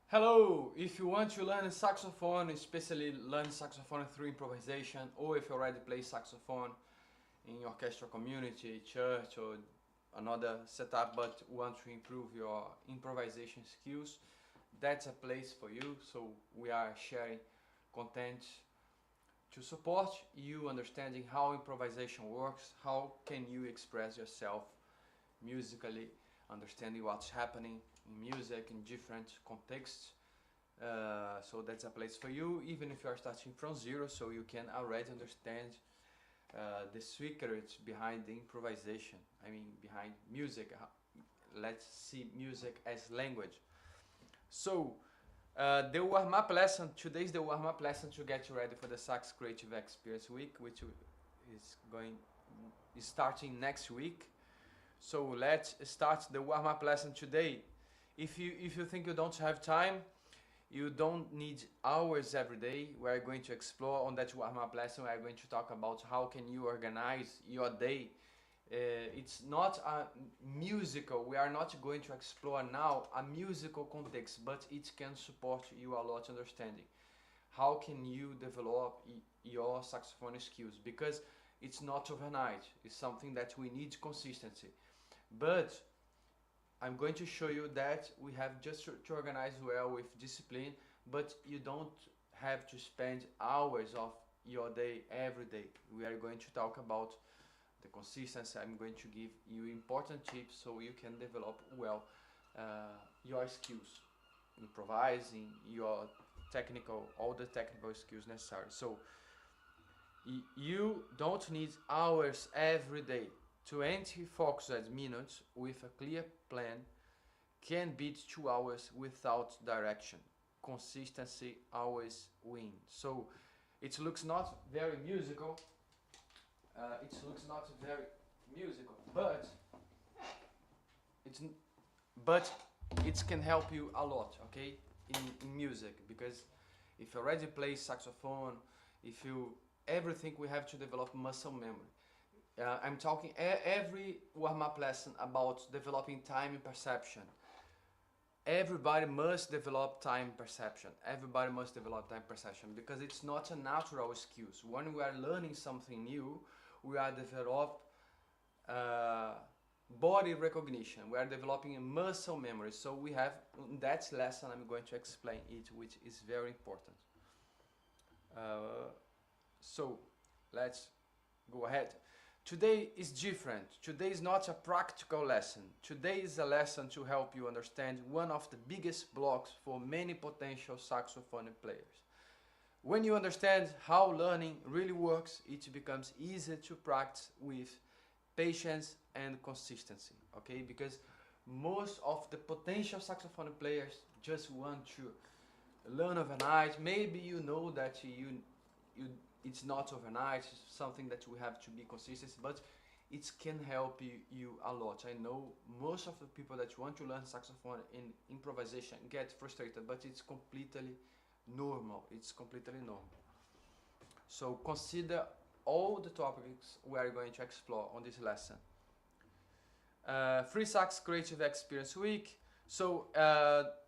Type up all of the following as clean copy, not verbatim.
Hello! If you want to learn saxophone, especially learn saxophone through improvisation, or if you already play saxophone in your orchestral community, church, or another setup, but want to improve your improvisation skills, that's a place for you. So we are sharing content to support you understanding how improvisation works, how can you express yourself musically, understanding what's happening in music in different contexts. So that's a place for you, even if you are starting from zero, so you can already understand the secrets behind the improvisation. I mean, behind music. Let's see music as language. So, the warm-up lesson, today is the warm-up lesson to get you ready for the Sax Creative Experience Week, which is starting next week. So let's start the warm-up lesson today. If you think you don't have time, you don't need hours every day. We're going to explore on that warm-up lesson. We're going to talk about how can you organize your day. It's not a musical. We are not going to explore now a musical context, but it can support you a lot understanding. How can you develop your saxophone skills? Because it's not overnight. It's something that we need consistency. But I'm going to show you that we have just to organize well with discipline, but you don't have to spend hours of your day every day. We are going to talk about the consistency. I'm going to give you important tips so you can develop well your skills, improvising, your all the technical skills necessary. So you don't need hours every day. 20 focused minutes with a clear plan can beat 2 hours without direction. Consistency always wins. So it looks not very musical. But it's but it can help you a lot. Okay, in music, because if you already play saxophone, if you everything we have to develop muscle memory. I'm talking every warm-up lesson about developing time and perception. Everybody must develop time perception. Everybody must develop time perception because it's not a natural skills. When we are learning something new, we are develop body recognition. We are developing a muscle memory. So we have in that lesson. I'm going to explain it, which is very important. So let's go ahead. Today is different. Today is not a practical lesson. Today is a lesson to help you understand one of the biggest blocks for many potential saxophone players. When you understand how learning really works, it becomes easier to practice with patience and consistency, okay? Because most of the potential saxophone players just want to learn overnight. Maybe you know that it's not overnight, it's something that we have to be consistent, but it can help you a lot. I know most of the people that want to learn saxophone in improvisation get frustrated, but it's completely normal. It's completely normal. So consider all the topics we are going to explore on this lesson. Free Sax Creative Experience Week. So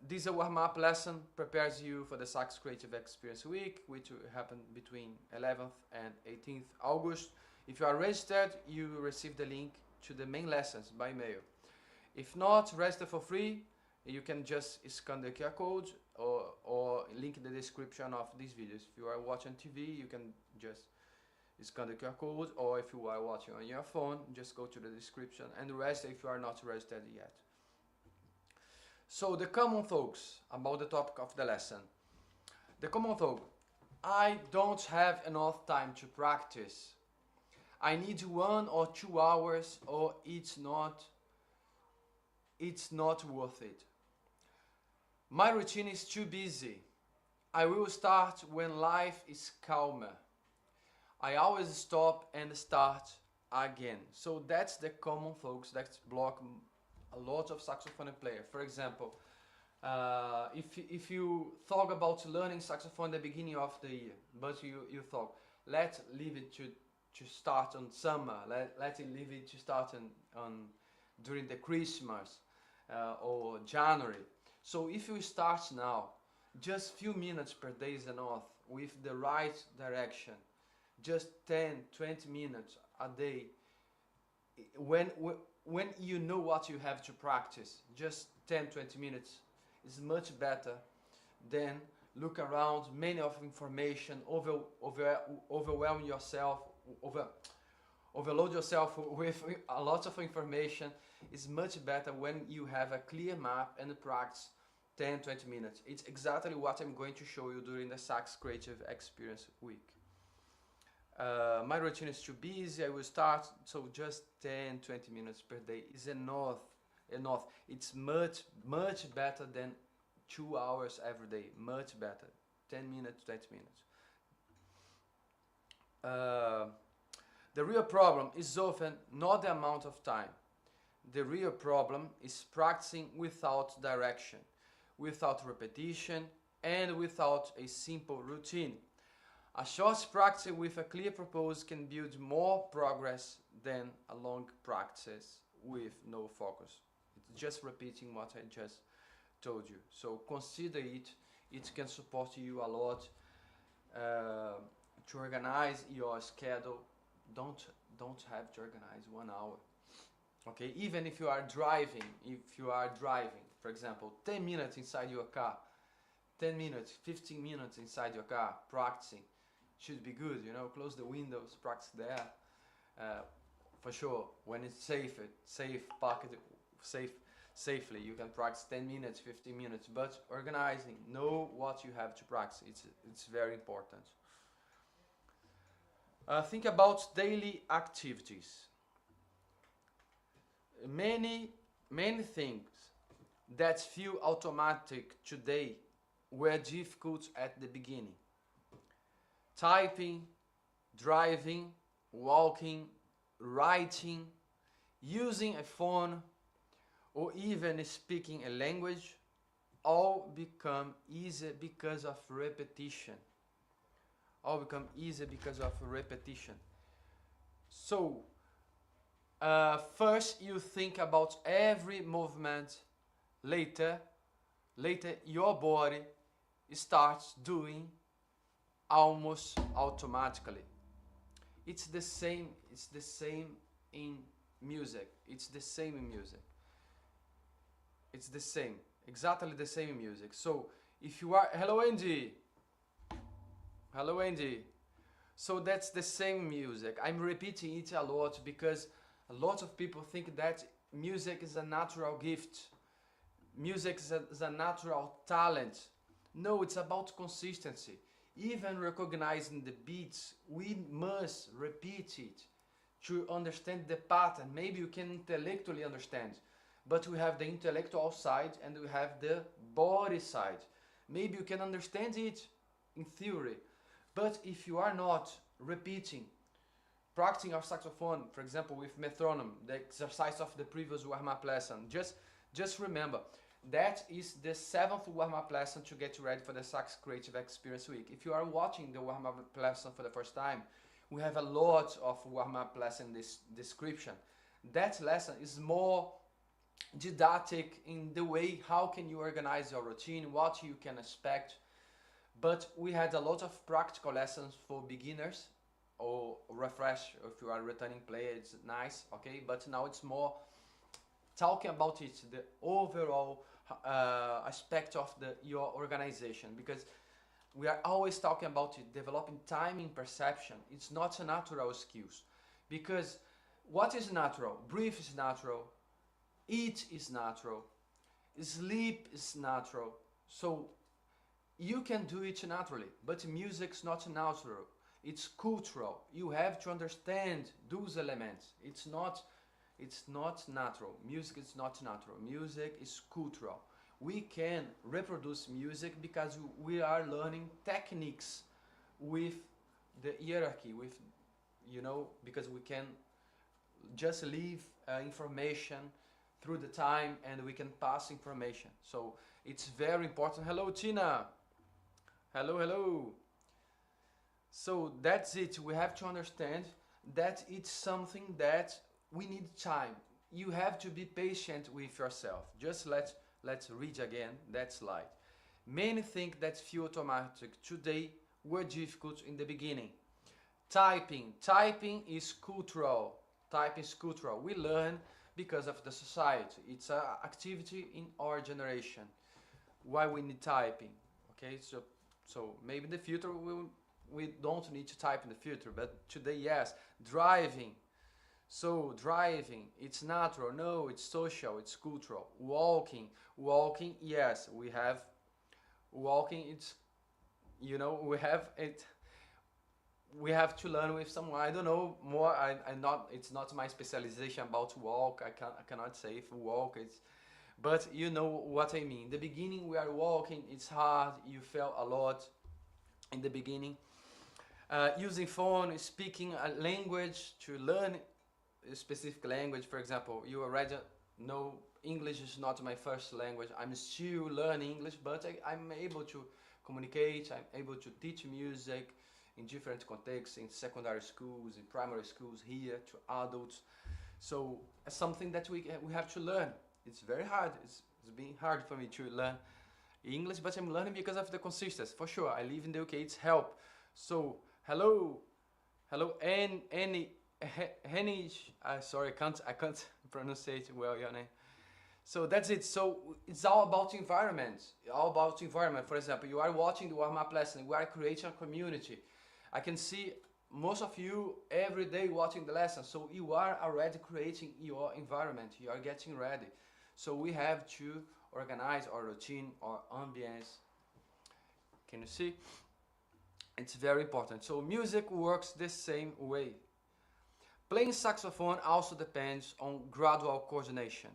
this warm-up lesson prepares you for the Sax Creative Experience Week, which will happen between 11th and 18th August. If you are registered, you will receive the link to the main lessons by mail. If not, register for free. You can just scan the QR code or link in the description of these videos. If you are watching TV, you can just scan the QR code, or if you are watching on your phone, just go to the description and register if you are not registered yet. So the common thoughts about the topic of the lesson. The common thought, I don't have enough time to practice. I need 1 or 2 hours or it's not worth it. My routine is too busy. I will start when life is calmer. I always stop and start again. So that's the common thoughts that block a lot of saxophone players. For example, if you thought about learning saxophone at the beginning of the year, but you thought, let's leave it to start on summer, let's leave it to start on during the Christmas or January. So if you start now, just few minutes per day is enough with the right direction. Just 10, 20 minutes a day. When, when you know what you have to practice, just 10, 20 minutes is much better than look around many of information, overwhelm yourself, overload yourself with a lot of information. It's much better when you have a clear map and practice 10, 20 minutes. It's exactly what I'm going to show you during the Sax Creative Experience Week. My routine is too busy, I will start, so just 10, 20 minutes per day is enough. It's much better than 2 hours every day, much better. 10 minutes, 20 minutes. The real problem is often not the amount of time. The real problem is practicing without direction, without repetition, and without a simple routine. A short practice with a clear purpose can build more progress than a long practice with no focus. It's just repeating what I just told you. So consider it. It can support you a lot to organize your schedule. Don't have to organize 1 hour. Okay, even if you are driving, for example, 10 minutes inside your car, 10 minutes, 15 minutes inside your car, practicing, should be good, you know, close the windows, practice there, for sure, when it's safely, you can practice 10 minutes, 15 minutes, but organizing, know what you have to practice, it's very important. Think about daily activities. Many things that feel automatic today were difficult at the beginning. Typing, driving, walking, writing, using a phone, or even speaking a language, all become easy because of repetition. So, first you think about every movement, later your body starts doing almost automatically. It's the same in music. Exactly the same in music. So if you are, hello Andy. So that's the same music. I'm repeating it a lot because a lot of people think that music is a natural gift. Music is a natural talent. No, it's about consistency. Even recognizing the beats, we must repeat it to understand the pattern. Maybe you can intellectually understand, but we have the intellectual side and we have the body side. Maybe you can understand it in theory, but if you are not repeating, practicing our saxophone, for example, with metronome, the exercise of the previous warm-up lesson, just remember, that is the 7th warm-up lesson to get ready for the Sax Creative Experience Week. If you are watching the warm-up lesson for the first time, we have a lot of warm-up lesson in this description. That lesson is more didactic in the way how can you organize your routine, what you can expect. But we had a lot of practical lessons for beginners or refresh. If you are a returning player, it's nice, okay? But now it's more talking about it, the overall aspect of your organization, because we are always talking about it, developing timing perception. It's not a natural skills, because what is natural? Breathe is natural, eat is natural, sleep is natural. So you can do it naturally, but music's not natural. It's cultural. You have to understand those elements. It's not natural. Music is not natural. Music is cultural. We can reproduce music because we are learning techniques with the hierarchy, with, you know, because we can just leave information through the time and we can pass information. So it's very important. Hello, Tina. Hello. So that's it. We have to understand that it's something that we need time. You have to be patient with yourself. Just let Let's read again that slide. Many think that feel automatic today were difficult in the beginning. Typing is cultural. Typing is cultural. We learn because of the society. It's an activity in our generation. Why we need typing? Okay, so maybe in the future we don't need to type in the future, but today yes. Driving. So driving, it's natural. No, it's social. It's cultural. Walking. Yes, we have walking. It's we have it. We have to learn with someone. I don't know more. I'm not. It's not my specialization about walk. I cannot say if walk. It's but you know what I mean. In the beginning, we are walking. It's hard. You felt a lot in the beginning. Using phone, speaking a language to learn a specific language. For example, you already know English is not my first language. I'm still learning English, but I'm able to communicate. I'm able to teach music in different contexts, in secondary schools, in primary schools, here to adults. So it's something that we have to learn. It's very hard. It's been hard for me to learn English, but I'm learning because of the consistency. For sure, I live in the UK. It's help. So hello, Henny. Sorry, I can't pronounce it well your name. So that's it. So it's all about environment. All about environment. For example, you are watching the warm-up lesson. We are creating a community. I can see most of you every day watching the lesson. So you are already creating your environment. You are getting ready. So we have to organize our routine, our ambience. Can you see? It's very important. So music works the same way. Playing saxophone also depends on gradual coordination.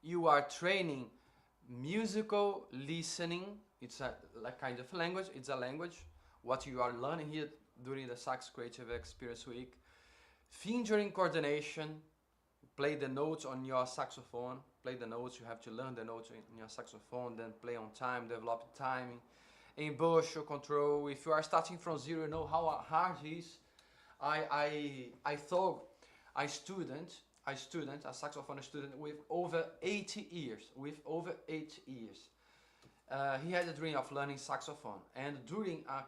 You are training musical listening. It's a kind of language. It's a language. What you are learning here during the Sax Creative Experience Week. Fingering coordination. Play the notes on your saxophone. Play the notes. You have to learn the notes in your saxophone. Then play on time. Develop timing. Embouchure control. If you are starting from zero, you know how hard it is. I thought a saxophone student with over 80 years. He had a dream of learning saxophone, and during a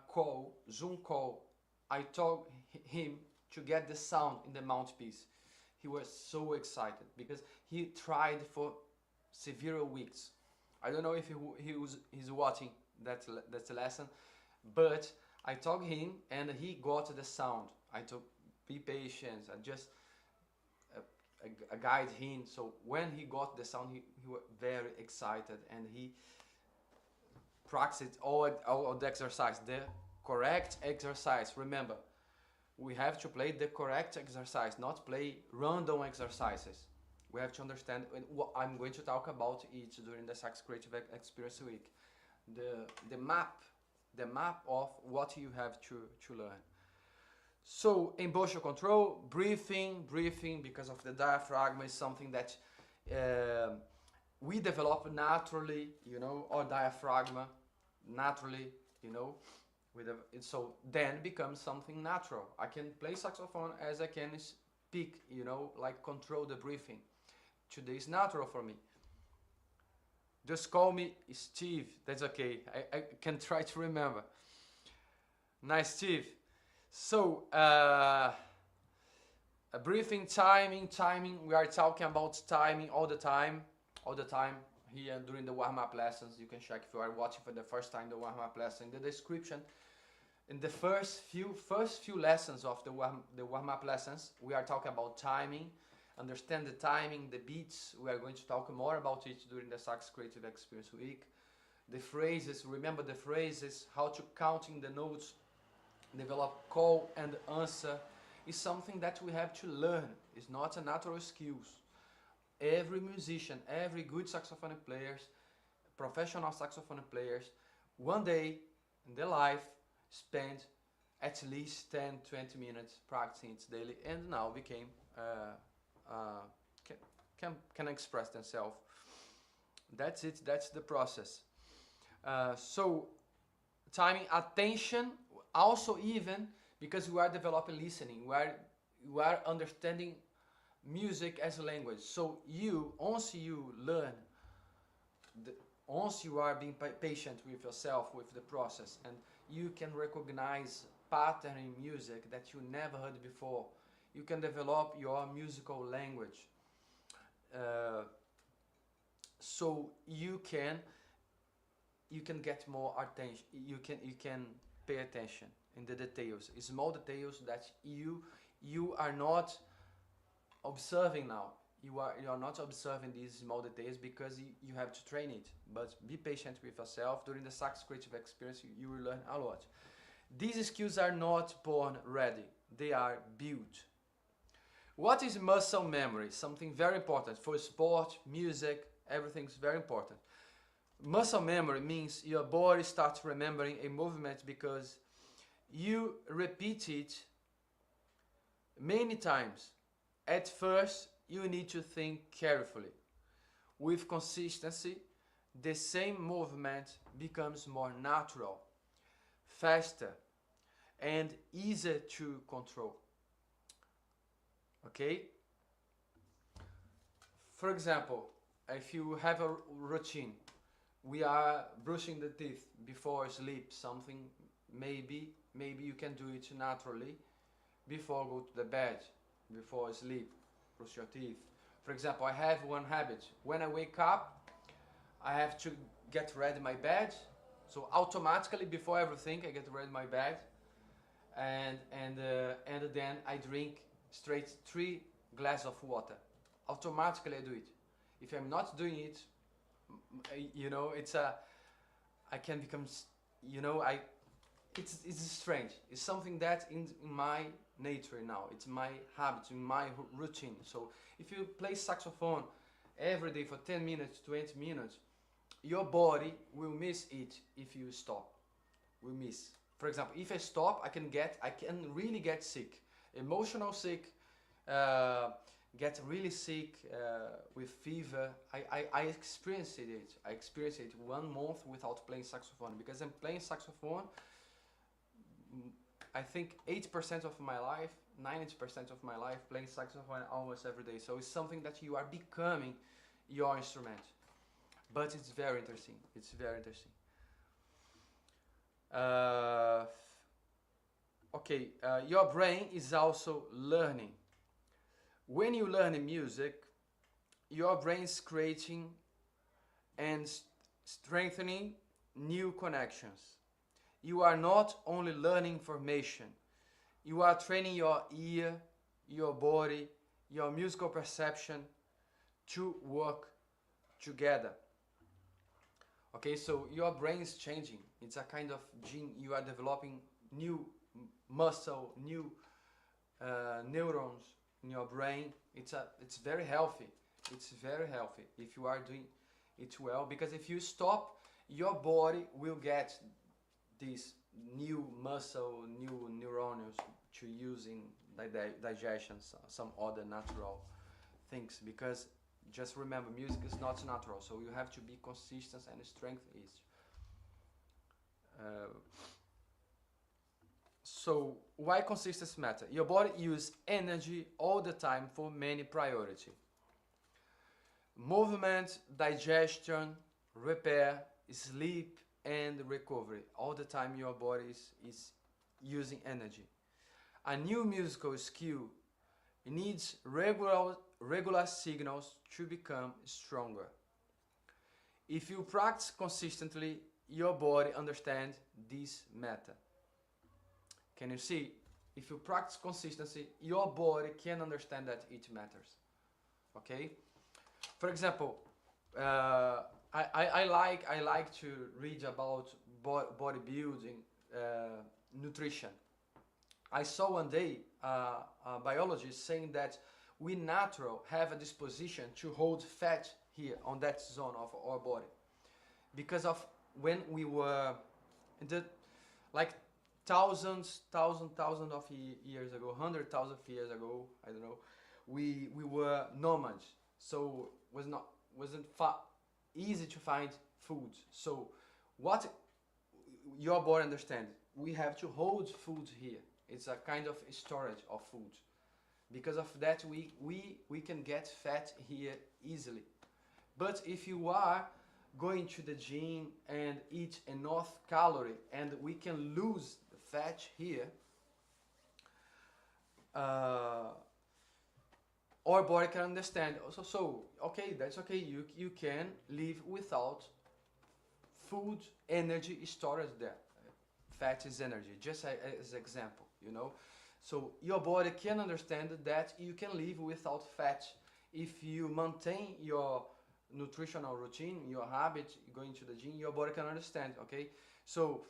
Zoom call, I told him to get the sound in the mouthpiece. He was so excited because he tried for several weeks. I don't know if he's watching that lesson, but I told him and he got the sound. I told, be patient. I just guide him. So when he got the sound, he was very excited, and he practiced all the exercise, the correct exercise. Remember, we have to play the correct exercise, not play random exercises. We have to understand, and I'm going to talk about it during the Sax Creative Experience Week. The map of what you have to learn. So embouchure control, breathing, because of the diaphragm is something that we develop naturally, our diaphragm naturally, so then becomes something natural. I can play saxophone as I can speak, like control the breathing. Today is natural for me. Just call me Steve, that's okay. I can try to remember. Nice, Steve. So, breathing, timing, we are talking about timing all the time here during the warm-up lessons. You can check if you are watching for the first time the warm-up lesson. In the description, in the first few lessons of the warm-up lessons, we are talking about timing. Understand the timing, the beats. We are going to talk more about it during the Sax Creative Experience Week. The phrases, remember the phrases, how to counting the notes, develop call and answer is something that we have to learn. It's not a natural skills. Every musician, every good saxophone players, professional saxophone players, one day in their life spend at least 10-20 minutes practicing it daily, and now became can express themselves. That's it. That's the process. So timing, attention, also even because we are developing listening, we are understanding music as a language. So once you learn once you are being patient with yourself, with the process, and you can recognize pattern in music that you never heard before, you can develop your musical language. So you can get more attention. You can pay attention in the details, small details that you are not observing now. You are not observing these small details because you have to train it. But be patient with yourself. During the sax creative experience, you will learn a lot. These skills are not born ready. They are built. What is muscle memory? Something very important for sport, music, everything's very important. Muscle memory means your body starts remembering a movement because you repeat it many times. At first, you need to think carefully. With consistency, the same movement becomes more natural, faster, and easier to control. Okay? For example, if you have a routine, we are brushing the teeth before sleep, something maybe you can do it naturally before go to the bed, before sleep, brush your teeth. For example, I have one habit. When I wake up, I have to get ready my bed. So automatically, before everything, I get ready my bed, and then I drink straight 3 glasses of water. Automatically, I do it. If I'm not doing it, I can become, it's strange. It's something that in my nature now. It's my habit, in my routine. So if you play saxophone every day for 10 minutes, 20 minutes, your body will miss it if you stop. Will miss. For example, if I stop, I can really get sick, emotional sick, get really sick with fever. I experienced it. I experienced it 1 month without playing saxophone because I'm playing saxophone. I think 80% of my life, 90% of my life playing saxophone almost every day. So it's something that you are becoming your instrument. But it's very interesting. It's very interesting. Your brain is also learning. When you learn music, your brain is creating and strengthening new connections. You are not only learning information, you are training your ear, your body, your musical perception to work together. Okay, so your brain is changing. It's a kind of gene. You are developing new muscle, new neurons in your brain. It's very healthy. It's very healthy if you are doing it well, because if you stop, your body will get this new muscle, new neurons to use in digestion, some other natural things. Because just remember, music is not natural, so you have to be consistent, and strength is. So why consistency matter? Your body uses energy all the time for many priorities: movement, digestion, repair, sleep, and recovery. All the time your body is using energy. A new musical skill needs regular signals to become stronger. If you practice consistently, your body understands this matter. Can you see? If you practice consistency, your body can understand that it matters. Okay? For example, I like to read about bodybuilding, nutrition. I saw one day a biologist saying that we natural have a disposition to hold fat here on that zone of our body, because of when we were in the like thousands of years ago, 100,000 years ago, I don't know, we were nomads, so wasn't easy to find food. So what your body understands, we have to hold food here. It's a kind of storage of food. Because of that, we can get fat here easily. But if you are going to the gym and eat enough calorie and we can lose the fat here, our body can understand. So okay, that's okay. You can live without food, energy storage there. Fat is energy, just as example, you know. So your body can understand that you can live without fat if you maintain your nutritional routine, your habit, going to the gym. Your body can understand. Okay, so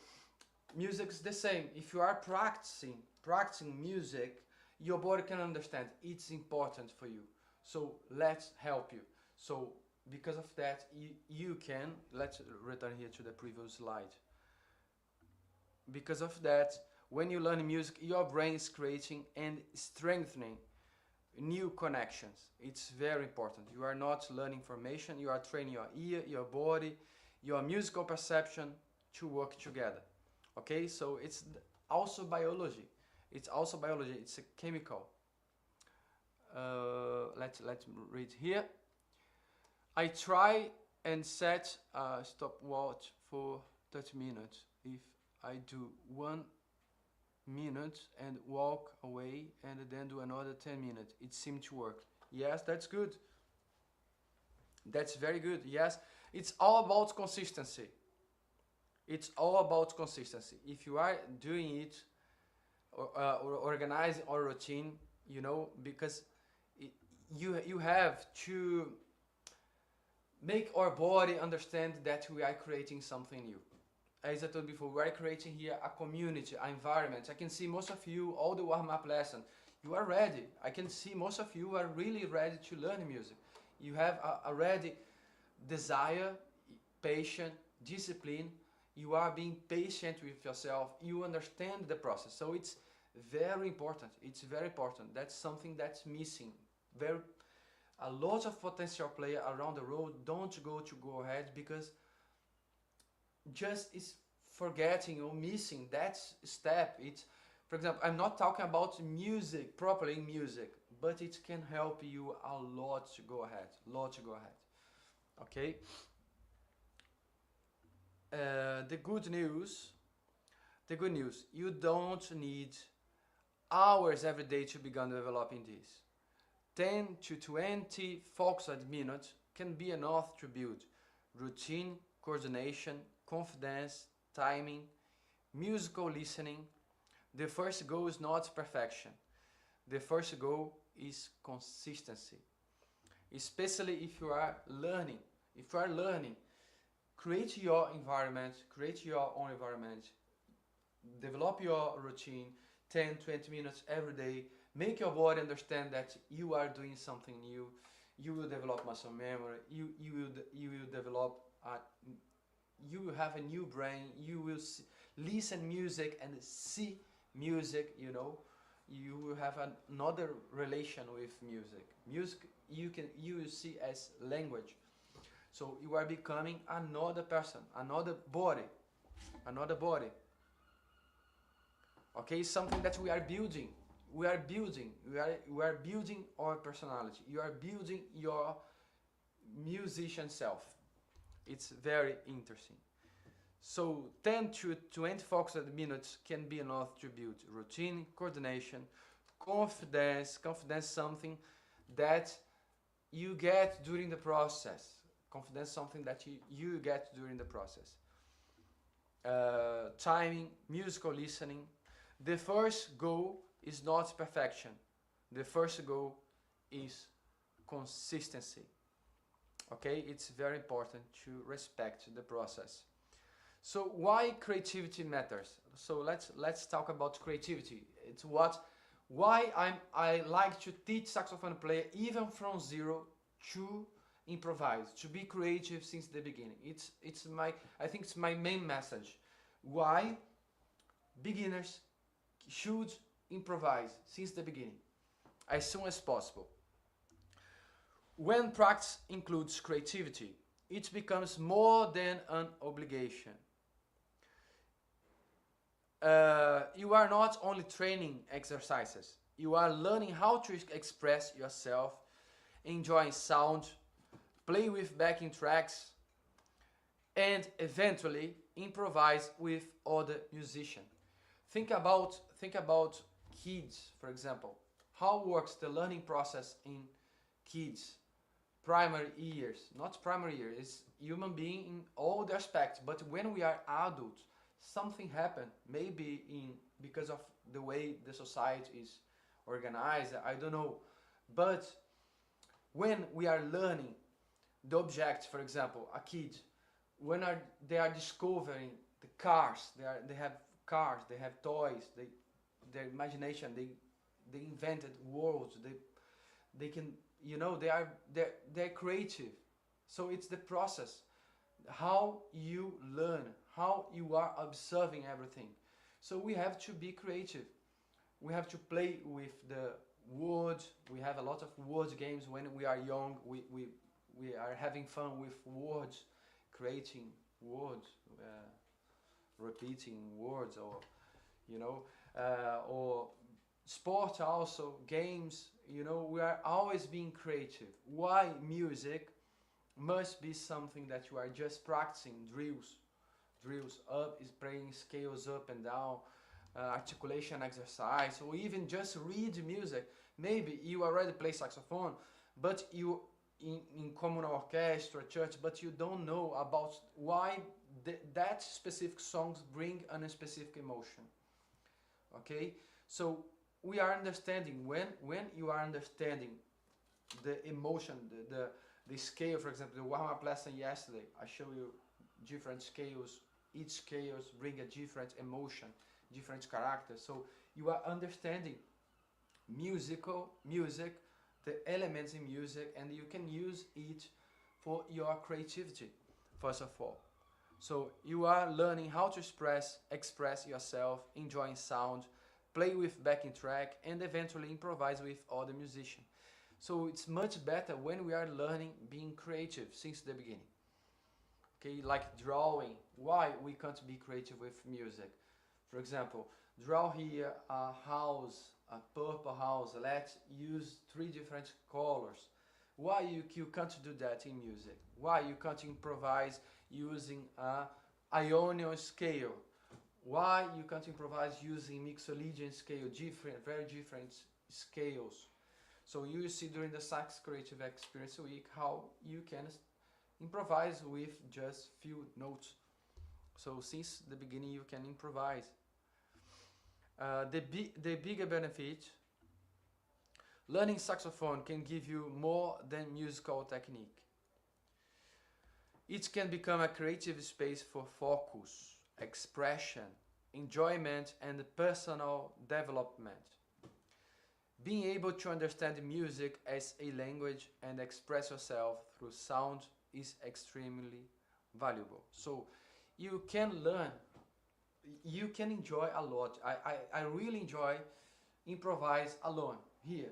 music is the same. If you are practicing music, your body can understand it's important for you. So let's help you. So because of that, you can, let's return here to the previous slide. Because of that, when you learn music, your brain is creating and strengthening new connections. It's very important. You are not learning information, you are training your ear, your body, your musical perception to work together. Okay, so it's also biology. It's also biology, it's a chemical. Let's read here. I try and set a stopwatch for 30 minutes. If I do 1 minute and walk away and then do another 10 minutes, it seemed to work. Yes, that's good. That's very good. Yes, it's all about consistency. It's all about consistency. If you are doing it or organizing our routine, you know, because you have to make our body understand that we are creating something new. As I told before, we are creating here a community, an environment. I can see most of you, all the warm-up lesson, you are ready. I can see most of you are really ready to learn music. You have a ready desire, patience, discipline. You are being patient with yourself. You understand the process. So it's very important. It's very important. That's something that's missing. A lot of potential players around the world don't go ahead because just is forgetting or missing that step. It's, for example, I'm not talking about music, properly music, but it can help you a lot to go ahead, okay. The good news, you don't need hours every day to begin developing this. 10 to 20 focused minutes can be enough to build routine, coordination, confidence, timing, musical listening. The first goal is not perfection. The first goal is consistency. Especially if you are learning. Create your environment, create your own environment, develop your routine, 10, 20 minutes every day. Make your body understand that you are doing something new. You will develop muscle memory. You will develop you will have a new brain. You will listen music and see music. You know, you will have another relation with music. Music you will see as language. So you are becoming another person, another body. Okay, something that we are building. We are building our personality. You are building your musician self. It's very interesting. So 10 to 20 focused minutes can be enough to build routine, coordination, confidence, something that you get during the process. Confidence, something that you get during the process. Timing, musical listening. The first goal is not perfection. The first goal is consistency. Okay, it's very important to respect the process. So why creativity matters? So let's talk about creativity. It's why I like to teach saxophone player even from zero to improvise, to be creative since the beginning. I think it's my main message. Why beginners should improvise since the beginning, as soon as possible. When practice includes creativity, it becomes more than an obligation. You are not only training exercises, you are learning how to express yourself, enjoying sound, play with backing tracks, and eventually improvise with other musicians. Think about kids, for example. How works the learning process in kids? Primary years, not primary years, it's human being in all the aspects. But when we are adults, something happened. Maybe in because of the way the society is organized. I don't know. But when we are learning the objects, for example, a kid, when they are discovering the cars, they have cars, they have toys, their imagination, they invented worlds, they can, they're creative. So it's the process, how you learn, how you are observing everything. So we have to be creative. We have to play with the words. We have a lot of word games when we are young. We are having fun with words, creating words, repeating words, or or sport also, games. We are always being creative. Why music must be something that you are just practicing drills up is playing scales up and down, articulation exercise, or even just read music. Maybe you already play saxophone, but you in communal orchestra, church, but you don't know about why that specific songs bring a specific emotion. Okay, so we are understanding when you are understanding the emotion, the scale. For example, the warm-up lesson yesterday, I show you different scales. Each scales bring a different emotion, different character. So you are understanding music, the elements in music, and you can use it for your creativity, first of all. So you are learning how to express yourself, enjoying sound, play with backing track, and eventually improvise with other musicians. So it's much better when we are learning being creative since the beginning. Okay, like drawing. Why we can't be creative with music? For example, draw here a house, a purple house. Let's use 3 different colors. Why you can't do that in music? Why you can't improvise using a Ionian scale? Why you can't improvise using mixolydian scale? Very different scales. So you see during the Sax Creative Experience Week how you can improvise with just few notes. So since the beginning you can improvise. The bigger benefit, learning saxophone can give you more than musical technique. It can become a creative space for focus, expression, enjoyment, and personal development. Being able to understand music as a language and express yourself through sound is extremely valuable. So you can learn, you can enjoy a lot. I really enjoy improvise alone here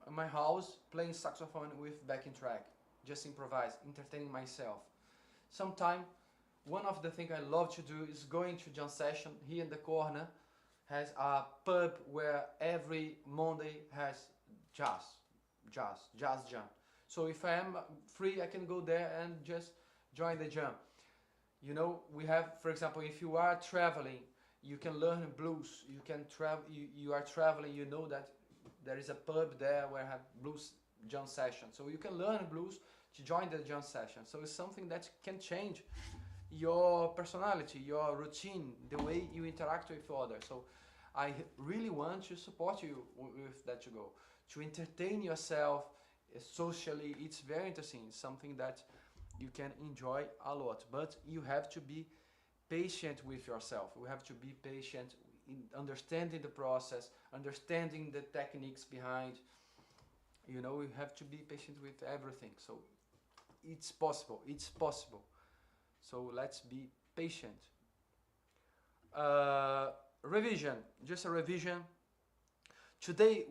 in my house, playing saxophone with backing track, just improvise, entertaining myself. Sometimes one of the things I love to do is going to jam session. Here in the corner has a pub where every Monday has jazz jam. So if I am free, I can go there and just join the jam. We have, for example, if you are traveling, you can learn blues. You can travel. You are traveling. You know that there is a pub there where I have blues jam session. So you can learn blues to join the jam session. So it's something that can change your personality, your routine, the way you interact with others. So I really want to support you with that to go. To entertain yourself socially, it's very interesting. It's something that you can enjoy a lot. But you have to be patient with yourself. You have to be patient in understanding the process, understanding the techniques behind. You have to be patient with everything. So it's possible. It's possible. So let's be patient. Revision, just a revision. Today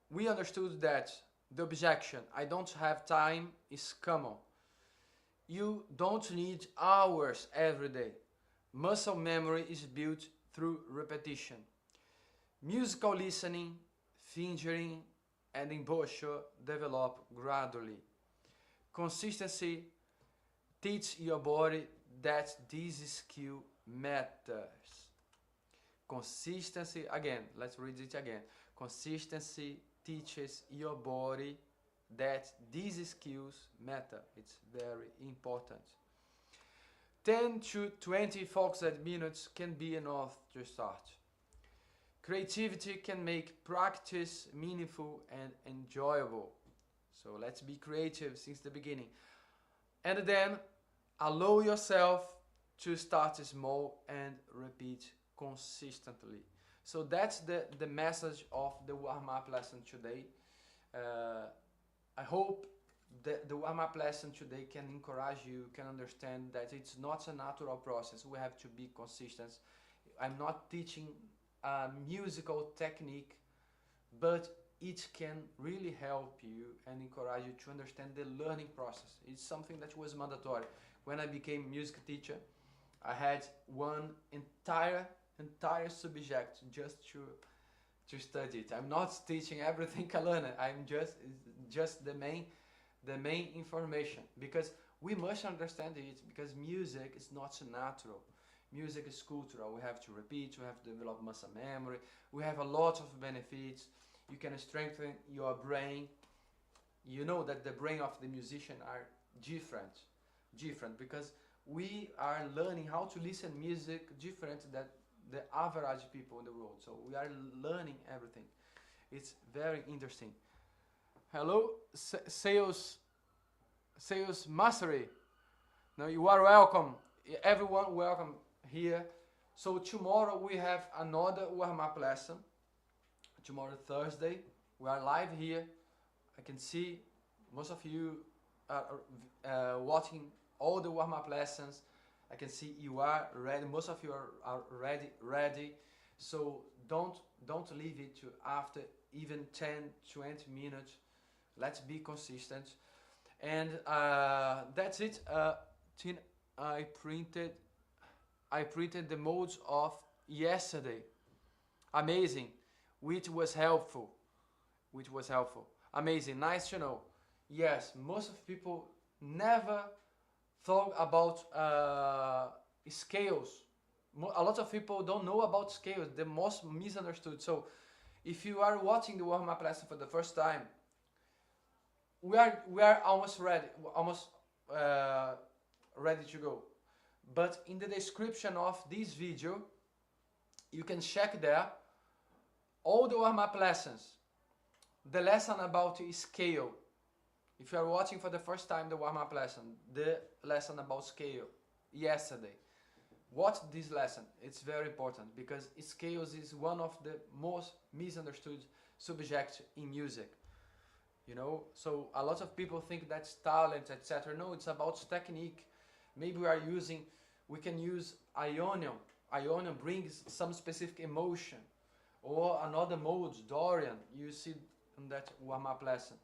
we understood that the objection, I don't have time, is common. You don't need hours every day. Muscle memory is built through repetition. Musical listening, fingering, and embouchure develop gradually. Consistency teaches your body that this skill matters. Consistency, again, let's read it again. Consistency teaches your body that these skills matter. It's very important. 10 to 20 focused minutes can be enough to start. Creativity can make practice meaningful and enjoyable. So let's be creative since the beginning. And then allow yourself to start small and repeat consistently. So that's the message of the warm-up lesson today. I hope that the warm-up lesson today can encourage you, can understand that it's not a natural process. We have to be consistent. I'm not teaching a musical technique, but it can really help you and encourage you to understand the learning process. It's something that was mandatory. When I became music teacher, I had one entire subject just to study it. I'm not teaching everything I learned. I'm just the main information, because we must understand it, because music is not natural. Music is cultural. We have to repeat, we have to develop muscle memory, we have a lot of benefits. You can strengthen your brain. You know that the brain of the musician are different because we are learning how to listen music different than the average people in the world. So we are learning everything. It's very interesting. Hello, sales mastery. Now you are welcome. Everyone welcome here. So tomorrow we have another warm-up lesson. Tomorrow Thursday we are live here. I can see most of you are watching all the warm-up lessons. I can see you are ready. Most of you are ready. So don't leave it to after even 10-20 minutes. Let's be consistent. And that's it. I printed the modes of yesterday. Amazing. Which was helpful. Amazing. Nice to know. Yes, most of people never thought about scales. A lot of people don't know about scales. The most misunderstood. So if you are watching the warm-up lesson for the first time, we are almost ready to go. But in the description of this video, you can check there all the warm-up lessons. The lesson about scale. If you are watching for the first time the warm-up lesson, the lesson about scale yesterday. Watch this lesson. It's very important because scales is one of the most misunderstood subjects in music. You know, so a lot of people think that's talent, etc. No, it's about technique. Maybe we can use Ionian. Ionian brings some specific emotion. Or another mode, Dorian, you see in that warm-up lesson.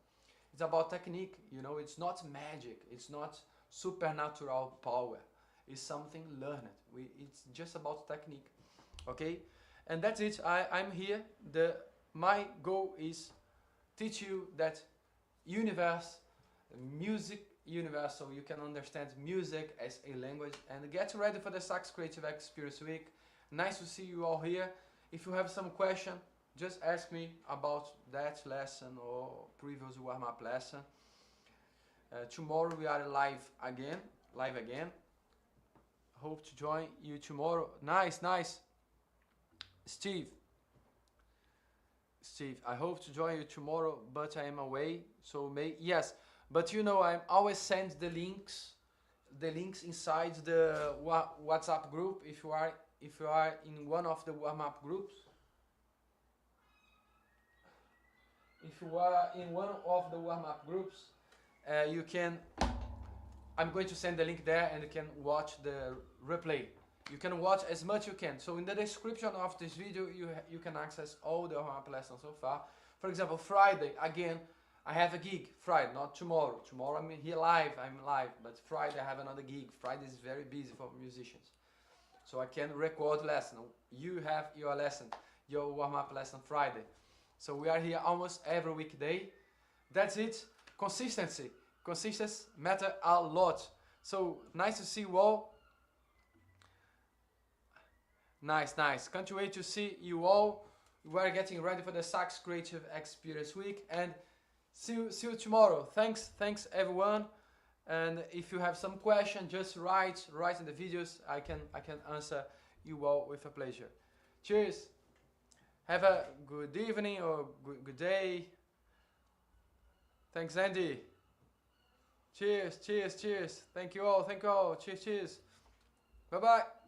It's about technique, you know, it's not magic, it's not supernatural power. It's something learned. It's just about technique, okay? And that's it. I'm here. My goal is teach you that music universe, so you can understand music as a language, and get ready for the Sax Creative Experience Week. Nice to see you all here. If you have some question, just ask me about that lesson or previous warm-up lesson. Tomorrow we are live again. Hope to join you tomorrow. Nice. Steve, I hope to join you tomorrow, but I am away. So yes, but you know, I always send the links inside the WhatsApp group. If you are in one of the warm-up groups. If you are in one of the warm-up groups, you can. I'm going to send the link there, and you can watch the replay. You can watch as much you can. So in the description of this video, you can access all the warm-up lessons so far. For example, Friday again, I have a gig. Friday, not tomorrow. Tomorrow I'm here live. But Friday I have another gig. Friday is very busy for musicians, so I can record lesson. You have your lesson, your warm-up lesson Friday. So we are here almost every weekday. That's it. Consistency matter a lot. So nice to see you all. Nice, nice. Can't wait to see you all. We're getting ready for the Sax Creative Experience Week, and see you tomorrow. Thanks everyone. And if you have some question, just write in the videos. I can answer you all with a pleasure. Cheers. Have a good evening or good day. Thanks, Andy. Cheers, cheers, cheers. Thank you all. Cheers, cheers. Bye bye.